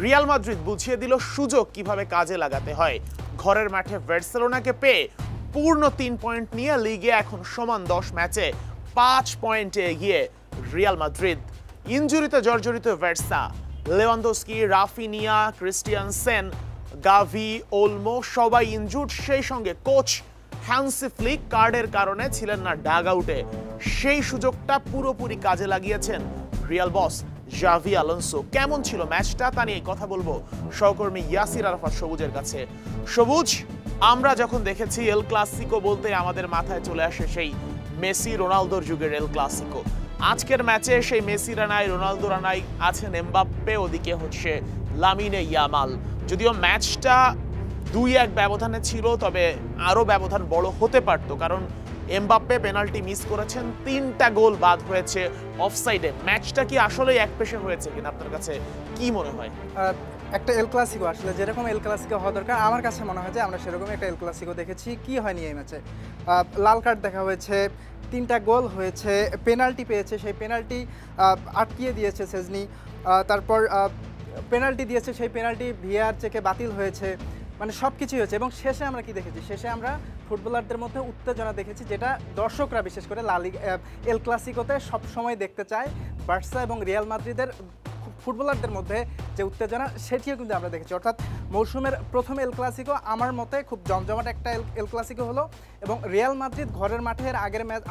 Real Madrid বুঝিয়ে দিল সুযোগ কিভাবে কাজে লাগাতে হয়। ঘরের মাঠে বার্সেলোনাকে পেয়ে পূর্ণ 3 পয়েন্ট নিয়ে লিগে এখন সমান 10 ম্যাচে 5 পয়েন্টে এগিয়ে রিয়াল মাদ্রিদ। ইনজুরিতে জর্জরিত বার্সা, লেভানডস্কি, রাফিনিয়া, ক্রিস্টিয়ানসেন, গাভি, ওলমো সবাই ইনজুর্ড। সেই সঙ্গে কোচ হ্যান্সি ফ্লিক কার্ডের কারণে ছিলেন না ডাগ আউটে। সেই সুযোগটা পুরোপুরি কাজে লাগিয়েছেন রিয়াল বস জাভি আলোনসো। কেমন ছিল ম্যাচটা তা নিয়ে কথা বলবো সহকর্মী ইয়াসির আরাফাত সবুজের কাছে। সবুজ, আমরা যখন দেখেছি এল ক্লাসিকো বলতে আমাদের মাথায় চলে আসে সেই মেসি রোনালদোর যুগের এল ক্লাসিকো। আজকের ম্যাচে সেই মেসিরা নাই, রোনালদোরা নাই, আছেন এমবাপ্পে, ওদিকে হচ্ছে লামিনে ইয়ামাল। যদিও ম্যাচটা 2-1 ব্যবধানে ছিল, তবে আরো ব্যবধান বড় হতে পারত, কারণ এমবাপ্পে পেনাল্টি মিস করেছেন, 3টা গোল বাদ হয়েছে অফসাইডে। ম্যাচটা কি আসলে একপেশে হয়েছে কিনা আপনার কাছে কি মনে হয়? একটা এল ক্লাসিকো আসলে যেরকম এল ক্লাসিকো হওয়া দরকার, আমার কাছে মনে হয় যে আমরা সেরকম একটা এল ক্লাসিকো দেখেছি। কি হয়নি এই ম্যাচে? লাল কার্ড দেখা হয়েছে, 3টা গোল হয়েছে, পেনাল্টি পেয়েছে, সেই পেনাল্টি আটকিয়ে দিয়েছে সেজনি, তারপর পেনাল্টি দিয়েছে, সেই পেনাল্টি ভিআর চেকে বাতিল হয়েছে, মানে সব কিছুই হয়েছে। এবং শেষে আমরা কি দেখেছি? শেষে আমরা ফুটবলারদের মধ্যে উত্তেজনা দেখেছি, যেটা দর্শকরা বিশেষ করে এল ক্লাসিকোতে সবসময় দেখতে চায়। বার্সা এবং রিয়াল মাদ্রিদের ফুটবলারদের মধ্যে যে উত্তেজনা, সেটিও কিন্তু আমরা দেখেছি। অর্থাৎ মৌসুমের প্রথম এল ক্লাসিকো আমার মতে খুব জমজমাট একটা এল ক্লাসিকো হলো। এবং রিয়াল মাদ্রিদ ঘরের মাঠের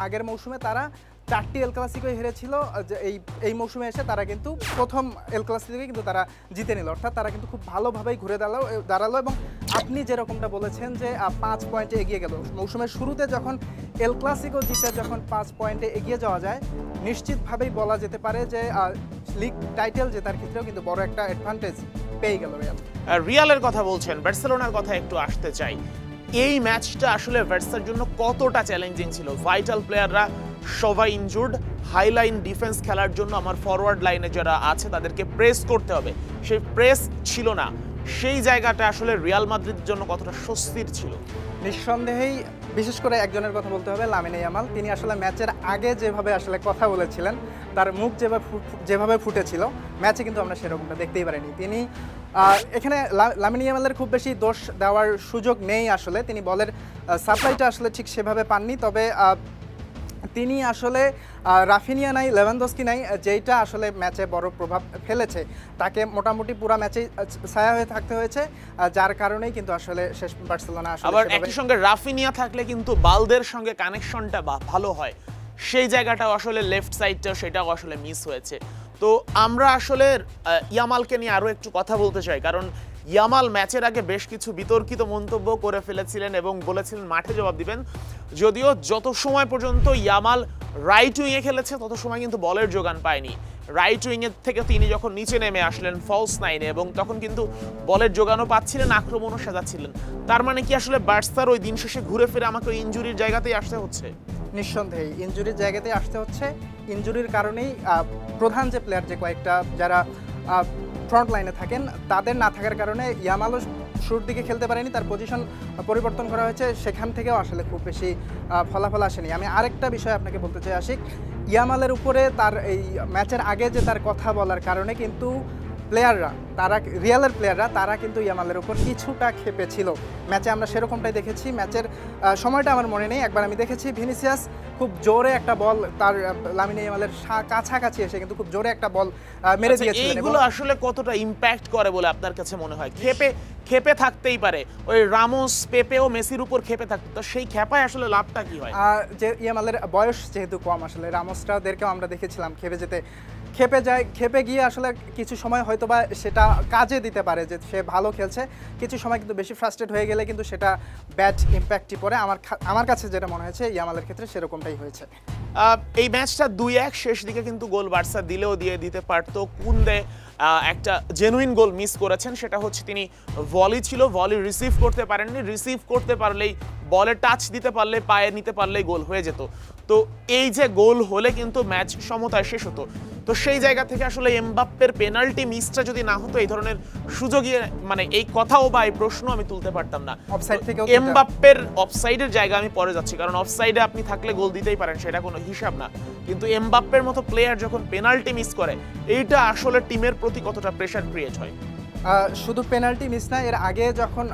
আগের মৌসুমে তারা 4টি এল ক্লাসিকোই হেরেছিল। এই মৌসুমে এসে তারা কিন্তু প্রথম এল ক্লাসিকোই কিন্তু তারা জিতে নিল। অর্থাৎ তারা কিন্তু খুব ভালোভাবেই ঘুরে দাঁড়ালো। এবং আপনি যেরকমটা বলেছেন যে 5 পয়েন্টে এগিয়ে গেল, মৌসুমের শুরুতে যখন এল ক্লাসিকো জিতে যখন 5 পয়েন্টে এগিয়ে যাওয়া যায়, নিশ্চিতভাবেই বলা যেতে পারে যে লিগ টাইটেল জেতার ক্ষেত্রেও কিন্তু বড় একটা অ্যাডভান্টেজ পেয়ে গেল রিয়াল। রিয়ালের কথা বলছেন, বার্সেলোনার কথা একটু আসতে চাই। এই ম্যাচটা আসলে বার্সার জন্য কতটা চ্যালেঞ্জিং ছিল? ভাইটাল প্লেয়াররা সবাই ইনজুর্ড, হাইলাইন ডিফেন্স খেলার জন্য আমার ফরওয়ার্ড লাইনে যারা আছে তাদেরকে প্রেস করতে হবে, সেই প্রেস ছিল না। সেই জায়গাটা আসলে রিয়াল মাদ্রিদের জন্য কতটা স্বস্তির ছিল? নিঃসন্দেহেই বিশেষ করে একজনের কথা বলতে হবে, লামিনে ইয়ামাল। তিনি আসলে ম্যাচের আগে যেভাবে আসলে কথা বলেছিলেন, তার মুখ যেভাবে ফুটেছিল, ম্যাচে কিন্তু আমরা সেরকমটা দেখতেই পারিনি। তিনি এখানে লামিনে ইয়ামালের খুব বেশি দোষ দেওয়ার সুযোগ নেই আসলে। তিনি বলের সাপ্লাইটা আসলে ঠিক সেভাবে পাননি। তবে তিনি আসলে রাফিনিয়া নাই, লেভানডস্কি নাই, যেইটা আসলে ম্যাচে বড় প্রভাব ফেলেছে। তাকে মোটামুটি পুরো ম্যাচে ছায়া হয়ে থাকতে হয়েছে, যার কারণেই কিন্তু আসলে শেষ বার্সেলোনা আসলে। আবার একই সঙ্গে রাফিনিয়া থাকলে কিন্তু বালদের সঙ্গে কানেকশনটা ভালো হয়, সেই জায়গাটাও আসলে লেফট সাইডটা সেটাও আসলে মিস হয়েছে। তো আমরা আসলে ইয়ামালকে নিয়ে আরো একটু কথা বলতে চাই, কারণ ইয়ামাল ম্যাচের আগে বেশ কিছু বিতর্কিত মন্তব্য করে ফেলেছিলেন এবং বলেছিলেন মাঠে জবাব দিবেন। যদিও যত সময় পর্যন্ত ইয়ামাল রাইট উইংয়ে খেলেছে তত সময় কিন্তু বলের যোগান পায়নি। রাইট উইংয়ের থেকে তিনি যখন নিচে নেমে আসলেন ফলস নাইনে, এবং তখন কিন্তু বলের যোগানও পাচ্ছিলেন, আক্রমণও সাজাচ্ছিলেন। তার মানে কি আসলে বার্সার ওই দিন শেষে ঘুরে ফিরে আমাকে ইনজুরির জায়গাতেই আসতে হচ্ছে? নিঃসন্দেহে ইনজুরির জায়গাতেই আসতে হচ্ছে। ইনজুরির কারণেই প্রধান যে প্লেয়ার, যে কয়েকটা যারা ফ্রন্ট লাইনে থাকেন, তাদের না থাকার কারণে ইয়ামালও শুরুর দিকে খেলতে পারেনি। তার পজিশন পরিবর্তন করা হয়েছে, সেখান থেকেও আসলে খুব বেশি ফলাফল আসেনি। আমি আরেকটা বিষয় আপনাকে বলতে চাই আশিক, ইয়ামালের উপরে তার এই ম্যাচের আগে যে তার কথা বলার কারণে কিন্তু রিয়ালের প্লেয়াররা তারা কিন্তু ইয়ামালের উপর কিছুটা ক্ষেপেছিল। ম্যাচে আমরা সেরকমটাই দেখেছি। ম্যাচের সময়টা আমার মনে নেই, একবার আমি দেখেছি ভিনিসিয়াস খুব জোরে একটা বল তার লামিনে ইয়ামালের কাছাকাছি এসে কিন্তু খুব জোরে একটা বল মেরে দিয়েছিলেন। এইগুলো আসলে কতটা ইম্প্যাক্ট করে বলে আপনার কাছে মনে হয়? ক্ষেপে থাকতেই পারে, ওই রামোস, পেপেও মেসির উপর ক্ষেপে থাকতো, তো সেই ক্ষেপায় আসলে লাভটা কি হয়? যে ইয়ামালের বয়স যেহেতু কম, আসলে রামোসটাদেরকেও আমরা দেখেছিলাম ক্ষেপে গিয়ে আসলে কিছু সময় হয়তোবা সেটা কাজে দিতে পারে, যে সে ভালো খেলছে। কিছু সময় কিন্তু বেশি ফ্রাস্ট্রেট হয়ে গেলে কিন্তু সেটা ব্যাড ইম্প্যাক্টই পড়ে। আমার কাছে যেটা মনে হয়েছে ইয়ামালের ক্ষেত্রে সেরকমটাই হয়েছে। এই ম্যাচটা 2-1 শেষ দিকে কিন্তু গোল বার্সা দিলেও দিয়ে দিতে পারতো। কুন্দে একটা জেনুইন গোল মিস করেছেন, সেটা হচ্ছে তিনি ভলি ছিল, ভলি রিসিভ করতে পারেননি। রিসিভ করতে পারলেই, বলে টাচ দিতে পারলে, পায়ে নিতে পারলেই গোল হয়ে যেত। তো এই যে গোল হলে কিন্তু ম্যাচ সমতায় শেষ হতো। তো সেই জায়গা থেকে আসলে এমবাপ্পের পেনাল্টি মিসটা যদি না হতো, এই ধরনের সুযোগই মানে এই কথাও বা এই প্রশ্ন আমি তুলতে পারতাম না। অফসাইড থেকে এমবাপ্পের অফসাইডের জায়গা আমি পরে যাচ্ছি, কারণ অফসাইডে আপনি থাকলে গোল দিতেই পারেন, সেটা কোনো হিসাব না। কিন্তু এমবাপ্পের মতো প্লেয়ার যখন পেনাল্টি মিস করে, এইটা আসলে টিমের প্রতি কতটা প্রেসার ক্রিয়েট হয়? শুধু পেনাল্টি মিস না, এর আগে যখন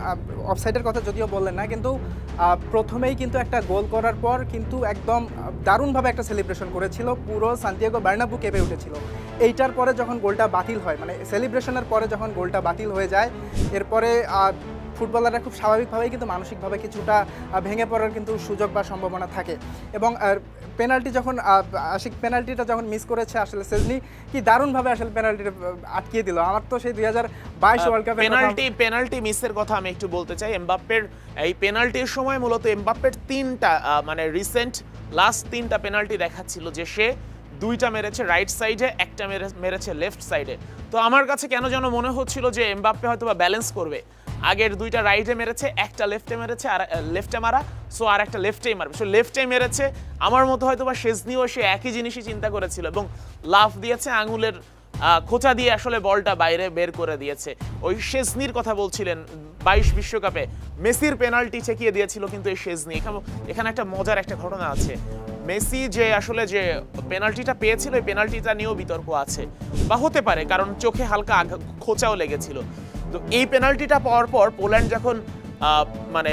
অফসাইডের কথা যদিও বললেন না, কিন্তু প্রথমেই কিন্তু একটা গোল করার পর কিন্তু একদম দারুণভাবে একটা সেলিব্রেশন করেছিল, পুরো সান্তিয়াগো বার্নাব্যু কেঁপে উঠেছিল। এইটার পরে যখন গোলটা বাতিল হয়, মানে সেলিব্রেশনের পরে যখন গোলটা বাতিল হয়ে যায়, এরপরে ফুটবলাররা খুব স্বাভাবিকভাবেই কিন্তু মানসিকভাবে কিছুটা ভেঙে পড়ার কিন্তু সুযোগ বা সম্ভাবনা থাকে। এবং পেনাল্টি যখন আশিক পেনাল্টিটা যখন মিস করেছে, আসলে সেজনি কি দারুণভাবে আসলে পেনাল্টিটা আটকিয়ে দিল। আমার তো সেই 2022 ওয়ার্ল্ড কাপে পেনাল্টি মিসের কথা আমি একটু বলতে চাই। এমবাপ্পের এই পেনাল্টির সময় মূলত এমবাপ্পের তিনটা মানে রিসেন্ট লাস্ট তিনটা পেনাল্টি দেখাচ্ছিল যে সে দুইটা মেরেছে রাইট সাইডে, একটা মেরেছে লেফট সাইডে। তো আমার কাছে কেন যেন মনে হচ্ছিল যে এমবাপ্পে হয়তো বা ব্যালেন্স করবে, আগের দুইটা রাইটে মেরেছে, একটা লেফটে মেরেছে, আর লেফটে মারা, সো আর একটা লেফটেই মারবে, সো লেফটে মেরেছে। আমার মতো হয়তো বা শেজনিও সে একই জিনিসই চিন্তা করেছিল এবং লাফ দিয়েছে, আঙুলের খোঁচা দিয়ে আসলে বলটা বাইরে বের করে দিয়েছে। ওই শেজনির কথা বলছিলেন 22 বিশ্বকাপে মেসির পেনাল্টি ঠেকিয়ে দিয়েছিল কিন্তু এই শেজনি। এখানে একটা মজার একটা ঘটনা আছে, মেসি যে আসলে যে পেনাল্টিটা পেয়েছিল এই পেনাল্টিটা নিয়েও বিতর্ক আছে বা হতে পারে, কারণ চোখে হালকা খোঁচাও লেগেছিল। তো এই পেনাল্টিটা পাওয়ার পর পোল্যান্ড যখন মানে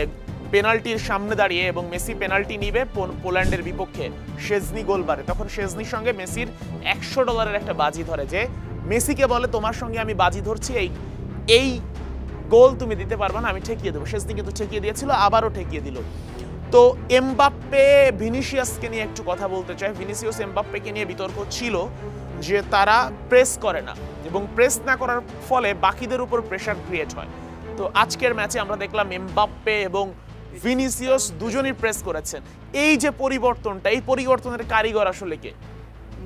পেনাল্টির সামনে দাঁড়িয়ে এবং মেসি পেনাল্টি নিবে পোল্যান্ডের বিপক্ষে, শেজনি গোল বারে, তখন শেজনির সঙ্গে মেসির $100 একটা বাজি ধরে, যে মেসিকে বলে তোমার সঙ্গে আমি বাজি ধরছি, এই গোল তুমি দিতে পারবে না, আমি ঠেকিয়ে দেবো। শেজনি কিন্তু ঠেকিয়ে দিয়েছিল, আবারও ঠেকিয়ে দিল। তো এমবাপ্পে ভিনিসিয়াসকে নিয়ে একটু কথা বলতে চাই। ভিনিসিয়াস এমবাপ্পেকে নিয়ে বিতর্ক ছিল যে তারা প্রেস করে না এবং প্রেস না করার ফলে বাকিদের উপর প্রেসার ক্রিয়েট হয়। তো আজকের ম্যাচে আমরা দেখলাম এমবাপ্পে এবং ভিনিসিয়াস দুজনই প্রেস করেছেন। এই যে পরিবর্তনটা, এই পরিবর্তনের কারিগর আসলে কে?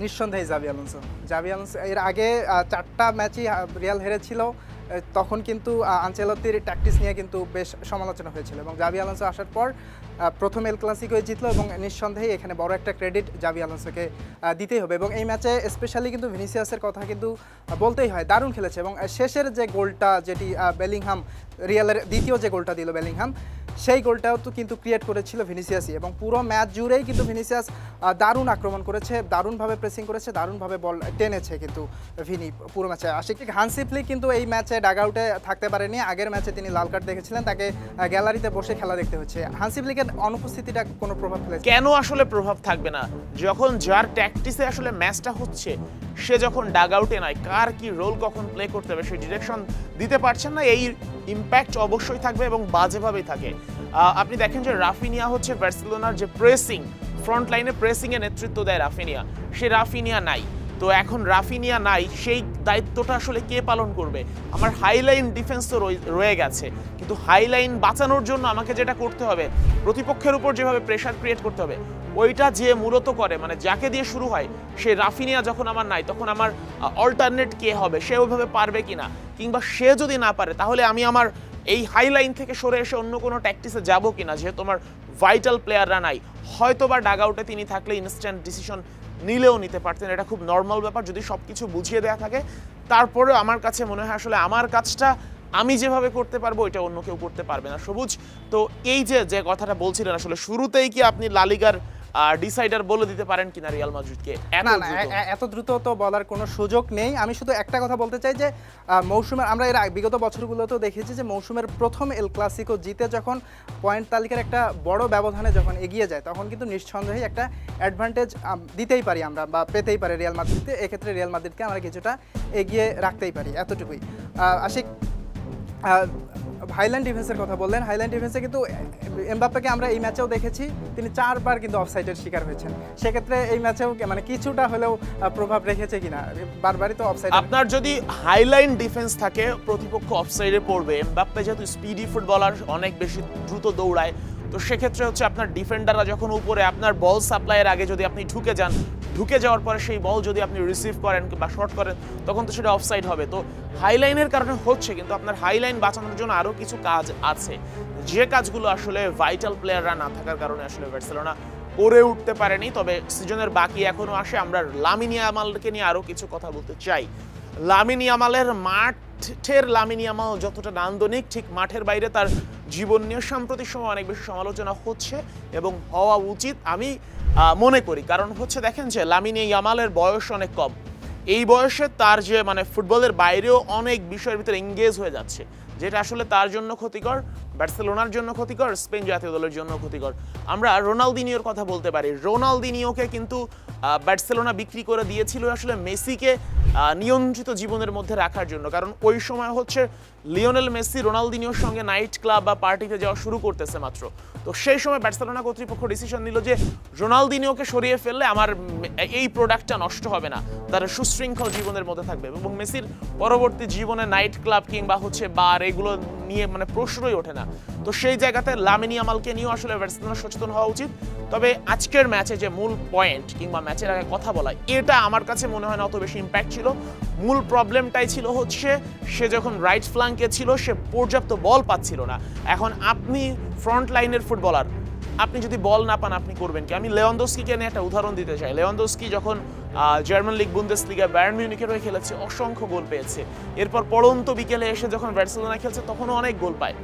নিঃসন্দেহে জাভি আলোনসো। এর আগে 4টা ম্যাচই রিয়াল হেরেছিল, তখন কিন্তু আনচেলত্তির ট্যাকটিক্স নিয়ে কিন্তু বেশ সমালোচনা হয়েছিল এবং জাভি আলোনসো আসার পর প্রথম এল ক্লাসিকোয় জিতলো এবং নিঃসন্দেহে এখানে বড় একটা ক্রেডিট জাভি আলোনসোকে দিতেই হবে। এবং এই ম্যাচে স্পেশালি কিন্তু ভিনিসিয়াসের কথা কিন্তু বলতেই হয়, দারুণ খেলেছে। এবং শেষের যে গোলটা, যেটি বেলিংহাম, রিয়ালের দ্বিতীয় যে গোলটা দিল বেলিংহাম, সেই গোলটাও তো কিন্তু ক্রিয়েট করেছিল ভিনিসিয়াসই। এবং পুরো ম্যাচ জুড়েই কিন্তু ভিনিসিয়াস দারুণ আক্রমণ করেছে, দারুণভাবে প্রেসিং করেছে, দারুণভাবে বল টেনেছে কিন্তু ভিনি পুরো ম্যাচে। আশিক হানসি ফ্লিক কিন্তু এই ম্যাচে ডাগ আউটে থাকতে পারেনি। আগের ম্যাচে তিনি লাল কার্ড দেখেছিলেন, তাকে গ্যালারিতে বসে খেলা দেখতে হচ্ছে। হানসি ফ্লিকের অনুপস্থিতিটা কোনো প্রভাব ফেলেছে? কেন আসলে প্রভাব থাকবে না? যখন যার ট্যাকটিসে আসলে ম্যাচটা হচ্ছে সে যখন ডাগ আউটে নয়, কার কি রোল কখন প্লে করতে হবে সেই ডিরেকশন দিতে পারছেন না, এই ইম্প্যাক্ট অবশ্যই থাকবে এবং বাজেভাবেই থাকে। আপনি দেখেন যে রাফিনিয়া হচ্ছে বার্সেলোনার যে প্রেসিং, ফ্রন্ট লাইনে প্রেসিংয়ে নেতৃত্ব দেয় রাফিনিয়া, সে রাফিনিয়া নাই। তো এখন রাফিনিয়া নাই, সেই দায়িত্বটা আসলে কে পালন করবে? আমার হাইলাইন ডিফেন্স তো রয়ে গেছে, কিন্তু হাইলাইন বাঁচানোর জন্য আমাকে যেটা করতে হবে, প্রতিপক্ষের উপর যেভাবে প্রেশার ক্রিয়েট করতে হবে, ওইটা যে মূলত করে, মানে যাকে দিয়ে শুরু হয়, সে রাফিনিয়া যখন আমার নাই, তখন আমার অল্টারনেট কে হবে? সে ওইভাবে পারবে কিনা, কিংবা সে যদি না পারে তাহলে আমি আমার এই হাইলাইন থেকে সরে এসে অন্য কোনো ট্যাকটিসে যাবো কিনা, যেহেতু আমার ভাইটাল প্লেয়াররা নাই। হয়তো বা ডাগ আউটে তিনি থাকলে ইনস্ট্যান্ট ডিসিশন নিলেও নিতে পারতেন, এটা খুব নর্মাল ব্যাপার যদি সব কিছু বুঝিয়ে দেওয়া থাকে। তারপরেও আমার কাছে মনে হয় আসলে আমার কাজটা আমি যেভাবে করতে পারবো এটা অন্য কেউ করতে পারবে না। সবুজ, তো এই যে কথাটা বলছিলেন, আসলে শুরুতেই কি আপনি লা লিগার ডিসাইডার বলে দিতে পারেন কিনা রিয়াল মাদ্রিদকে? না, এত দ্রুত তো বলার কোনো সুযোগ নেই। আমি শুধু একটা কথা বলতে চাই যে মৌসুমের, আমরা এর বিগত বছরগুলোতেও দেখেছি যে মৌসুমের প্রথম এল ক্লাসিকো জিতে যখন পয়েন্ট তালিকার একটা বড় ব্যবধানে যখন এগিয়ে যায়, তখন কিন্তু নিঃসন্দেহে একটা অ্যাডভান্টেজ দিতেই পারি আমরা, বা পেতেই পারি রিয়াল মাদ্রিদকে। এক্ষেত্রে রিয়াল মাদ্রিদকে আমরা কিছুটা এগিয়ে রাখতেই পারি, এতটুকুই। আশিক হাইল্যান্ড ডিফেন্সের কথা বললেন। হাইল্যান্ড ডিফেন্সে কিন্তু এমবাপ্পেকে আমরা এই ম্যাচেও দেখেছি, তিনি 4 বার কিন্তু অফসাইডের শিকার হয়েছেন। সেক্ষেত্রে এই ম্যাচেও মানে কিছুটা হলেও প্রভাব রেখেছে কিনা? বারবারই তো অফসাইড। আপনার যদি হাইলাইন ডিফেন্স থাকে, প্রতিপক্ষ অফসাইডে পড়বে। এমবাপ্পে যেহেতু স্পিডি ফুটবলার, অনেক বেশি দ্রুত দৌড়ায়, তো সেক্ষেত্রে হচ্ছে আপনার ডিফেন্ডাররা যখন উপরে, আপনার বল সাপ্লাইয়ের আগে যদি আপনি ঢুকে যাওয়ার পরে সেই বল যদি আপনি রিসিভ করেন বা শর্ট করেন, তখন তো সেটা অফসাইড হবে। তো হাইলাইনের কারণে হচ্ছে, কিন্তু আপনার হাইলাইন বাঁচানোর জন্য আরও কিছু কাজ আছে, যে কাজগুলো আসলে ভাইটাল প্লেয়াররা না থাকার কারণে আসলে বার্সেলোনা করে উঠতে পারেনি। তবে সিজনের বাকি এখনো আসে। আমরা লামিন ইয়ামালকে নিয়ে আরও কিছু কথা বলতে চাই। লামিন ইয়ামালের মাঠের লামিন ইয়ামাল যতটা নান্দনিক, ঠিক মাঠের বাইরে তার জীবন নিয়ে সাম্প্রতিক সময় অনেক বেশি সমালোচনা হচ্ছে এবং হওয়া উচিত আমি মনে করি। কারণ হচ্ছে দেখেন যে লামিন ইয়ামালের বয়স অনেক কম, এই বয়সে তার যে মানে ফুটবলের বাইরেও অনেক বিষয়ের ভিতরে এঙ্গেজ হয়ে যাচ্ছে, যেটা আসলে তার জন্য ক্ষতিকর, বার্সেলোনার জন্য ক্ষতিকর, স্পেন জাতীয় দলের জন্য ক্ষতিকর। আমরা রোনালদিনিওর কথা বলতে পারি। রোনালদিনিওকে কিন্তু বার্সেলোনা বিক্রি করে দিয়েছিল আসলে মেসিকে নিয়ন্ত্রিত জীবনের মধ্যে রাখার জন্য, কারণ ওই সময় হচ্ছে লিওনেল মেসি রোনালদিনিওর সঙ্গে নাইট ক্লাব বা পার্টিতে যাওয়া শুরু করতেছে মাত্র। তো সেই সময় বার্সেলোনা কর্তৃপক্ষ ডিসিশন নিল যে রোনালদিনিওকে সরিয়ে ফেললে আমার এই প্রোডাক্টটা নষ্ট হবে না, তারা সুশৃঙ্খল জীবনের মধ্যে থাকবে, এবং মেসির পরবর্তী জীবনে নাইট ক্লাব কিংবা হচ্ছে বার এগুলো নিয়ে মানে প্রশ্নই ওঠে না। তো সেই জায়গাতে লামিন ইয়ামালকে নিয়েও আসলে বার্সেলোনা সচেতন হওয়া উচিত। তবে আজকের ম্যাচে যে মূল পয়েন্ট কিংবা ম্যাচের আগে কথা বলা, এটা আমার কাছে মনে হয় না অত বেশি ইম্প্যাক্ট ছিল। মূল প্রবলেমটাই ছিল হচ্ছে সে যখন রাইট ফ্ল্যাঙ্কে ছিল সে পর্যাপ্ত বল পাচ্ছিল না। এখন আপনি ফ্রন্ট লাইনের ফুটবলার, আপনি যদি বল না পান আপনি করবেন কি? আমি লেভানডস্কিকে নিয়ে একটা উদাহরণ দিতে চাই। লেভানডস্কি যখন জার্মান লিগ বুন্দেসলিগা বায়ার্ন মিউনিখের হয়ে খেলেছে অসংখ্য গোল পেয়েছে, এরপর পড়ন্ত বিকেলে এসে যখন বার্সেলোনা খেলছে তখনও অনেক গোল পায়।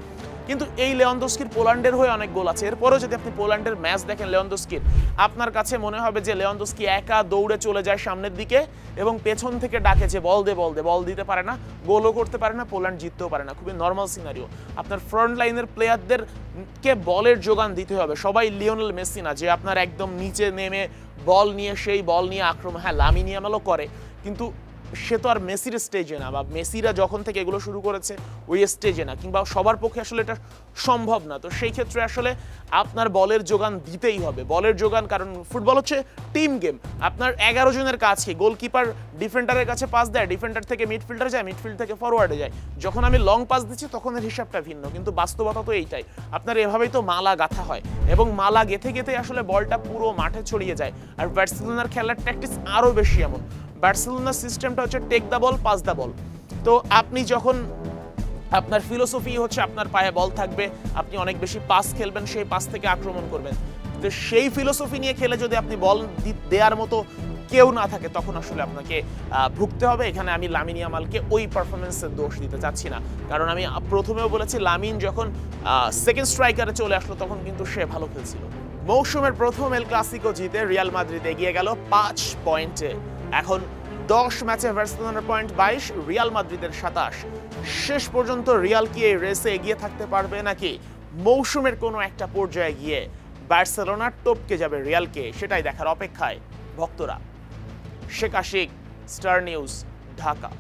কিন্তু এই লেভানডস্কির পোল্যান্ডের হয়ে অনেক গোল আছে, এরপরও যদি আপনি পোল্যান্ডের ম্যাচ দেখেন লেভানডস্কির, আপনার কাছে মনে হবে যে লেভানডস্কি একা দৌড়ে চলে যায় সামনের দিকে এবং পেছন থেকে ডাকে যে বল দে বল দে, বল দিতে পারে না, গোলও করতে পারে না, পোল্যান্ড জিততেও পারে না। খুবই নর্মাল সিনারিও। আপনার ফ্রন্ট লাইনের প্লেয়ারদেরকে বলের যোগান দিতে হবে। সবাই লিওনেল মেসি না যে আপনার একদম নিচে নেমে বল নিয়ে সেই বল নিয়ে আক্রমণ, হ্যাঁ লামিন ইয়ামালও করে, কিন্তু সে তো আর মেসির স্টেজে না, বা মেসিরা যখন থেকে এগুলো শুরু করেছে ওই স্টেজে না, কিংবা সবার পক্ষে আসলে এটা সম্ভব না। তো সেই ক্ষেত্রে আসলে আপনার বলের যোগান দিতেই হবে, বলের যোগান, কারণ ফুটবল হচ্ছে টিম গেম। আপনার 11 জনের কাজ কি? গোলকিপার ডিফেন্ডারের কাছে পাস দেয়, ডিফেন্ডার থেকে মিডফিল্ডার যায়, মিডফিল্ড থেকে ফরওয়ার্ডে যায়। যখন আমি লং পাস দিচ্ছি তখন এর হিসাবটা ভিন্ন, কিন্তু বাস্তবতা তো এইটাই। আপনার এভাবেই তো মালা গাঁথা হয়, এবং মালা গেথে গেথে আসলে বলটা পুরো মাঠে ছড়িয়ে যায়। আর বার্সেলোনার খেলার ট্যাকটিক্স আরও বেশি এমন। বার্সেলোনার সিস্টেমটা হচ্ছে take the ball, pass the ball. তো আপনি যখন আপনার ফিলোসফি হচ্ছে আপনার পায়ে বল থাকবে, আপনি অনেক বেশি পাস খেলবেন, সেই পাস থেকে আক্রমণ করবেন। তো সেই ফিলোসফি নিয়ে খেলে যদি আপনি বল দেওয়ার মতো কেউ না থাকে তখন আসলে আপনাকে ভুগতে হবে। এখানে আমি লামিন ইয়ামালকে ওই পারফরমেন্সের দোষ দিতে চাচ্ছি না, কারণ আমি প্রথমেও বলেছি লামিন যখন সেকেন্ড স্ট্রাইকারে চলে আসলো তখন কিন্তু সে ভালো খেলছিল। মৌসুমের প্রথম এল ক্লাসিকো জিতে রিয়াল মাদ্রিদ এগিয়ে গেল 5 পয়েন্টে। এখন 10 ম্যাচে বার্সেলোনার পয়েন্ট 22, রিয়াল মাদ্রিদের 27। শেষ পর্যন্ত রিয়াল কি এই রেসে এগিয়ে থাকতে পারবে, নাকি মৌসুমের কোনো একটা পর্যায়ে গিয়ে বার্সেলোনা টপকে যাবে রিয়ালকে? সেটাই দেখার অপেক্ষায় ভক্তরা। Sheikh Ashik, Star News, Dhaka.